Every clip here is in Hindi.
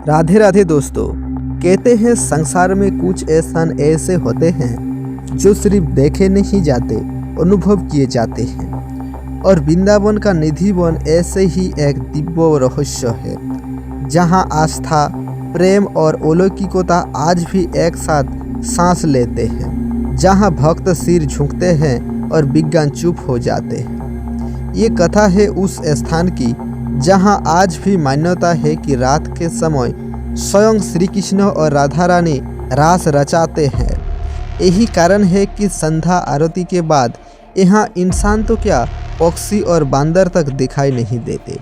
राधे राधे दोस्तों। कहते हैं संसार में कुछ स्थान ऐसे होते हैं जो सिर्फ देखे नहीं जाते, अनुभव किए जाते हैं। और वृंदावन का निधि वन ऐसे ही एक दिव्य रहस्य है, जहां आस्था, प्रेम और अलौकिकता आज भी एक साथ सांस लेते हैं, जहां भक्त सिर झुकते हैं और विज्ञान चुप हो जाते हैं। ये कथा है उस स्थान की जहां आज भी मान्यता है कि रात के समय स्वयं श्री कृष्ण और राधा रानी रास रचाते हैं। यही कारण है कि संध्या आरती के बाद यहाँ इंसान तो क्या, पक्षी और बांदर तक दिखाई नहीं देते।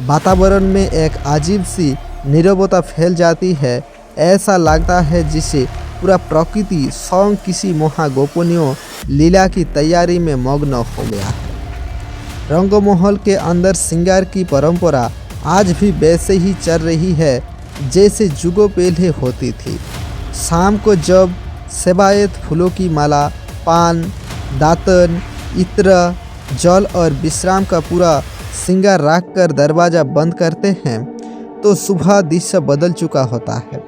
वातावरण में एक अजीब सी नीरवता फैल जाती है। ऐसा लगता है जिसे पूरा प्रकृति स्वयं किसी महागोपनीय लीला की तैयारी में मग्न हो गया है। रंगमहल के अंदर श्रृंगार की परंपरा आज भी वैसे ही चल रही है जैसे जुगों पहले होती थी। शाम को जब सेवायत फूलों की माला, पान, दातन, इत्र, जल और विश्राम का पूरा श्रृंगार रख कर दरवाज़ा बंद करते हैं तो सुबह दृश्य बदल चुका होता है।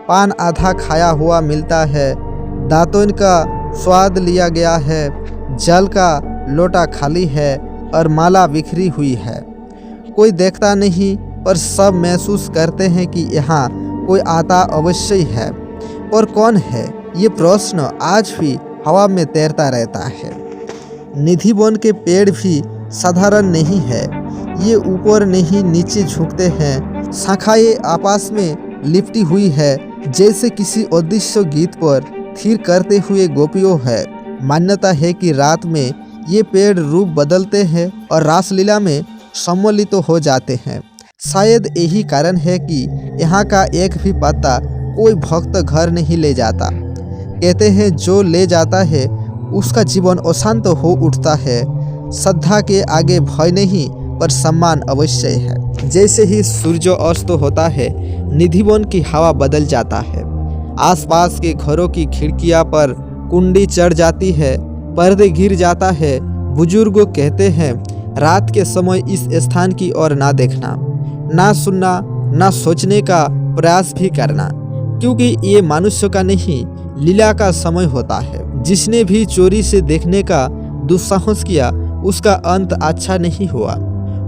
पान आधा खाया हुआ मिलता है, दातन का स्वाद लिया गया है, जल का लोटा खाली है और माला बिखरी हुई है। कोई देखता नहीं पर सब महसूस करते हैं कि यहाँ कोई आता अवश्य है। और कौन है, ये प्रश्न आज भी हवा में तैरता रहता है। निधि वन के पेड़ भी साधारण नहीं है। ये ऊपर नहीं नीचे झुकते हैं, शाखाएं आपस में लिपटी हुई है जैसे किसी अदृश्य गीत पर थिर करते हुए गोपियों है। मान्यता है कि रात में ये पेड़ रूप बदलते हैं और रासलीला में सम्मिलित हो जाते हैं। शायद यही कारण है कि यहाँ का एक भी पत्ता कोई भक्त घर नहीं ले जाता। कहते हैं जो ले जाता है उसका जीवन अशांत हो उठता है। श्रद्धा के आगे भय नहीं पर सम्मान अवश्य है। जैसे ही सूर्य अस्त होता है, निधि वन की हवा बदल जाता है। आसपास के घरों की खिड़कियां पर कुंडी चढ़ जाती है, पर्दे गिर जाता है। बुजुर्ग कहते हैं रात के समय इस स्थान की ओर ना देखना, ना सुनना, ना सोचने का प्रयास भी करना, क्योंकि ये मनुष्य का नहीं लीला का समय होता है। जिसने भी चोरी से देखने का दुस्साहस किया उसका अंत अच्छा नहीं हुआ।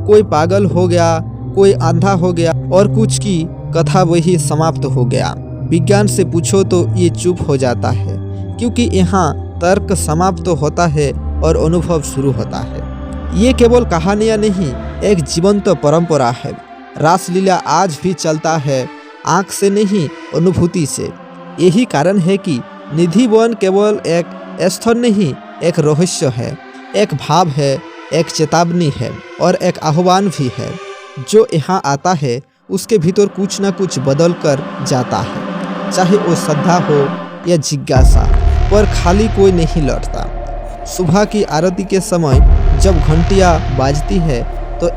कोई पागल हो गया, कोई अंधा हो गया और कुछ की कथा वही समाप्त हो गया। विज्ञान से पूछो तो ये चुप हो जाता है, क्योंकि यहाँ तर्क समाप्त होता है और अनुभव शुरू होता है। ये केवल कहानियाँ नहीं, एक जीवंत परंपरा है। रासलीला आज भी चलता है, आँख से नहीं अनुभूति से। यही कारण है कि निधि वन केवल एक स्थल नहीं, एक रहस्य है, एक भाव है, एक चेतावनी है और एक आह्वान भी है। जो यहाँ आता है उसके भीतर कुछ ना कुछ बदल कर जाता है, चाहे वो श्रद्धा हो या जिज्ञासा, पर खाली कोई नहीं लौटता। सुबह की आरती के समय जब घंटियाँ बाजती है तो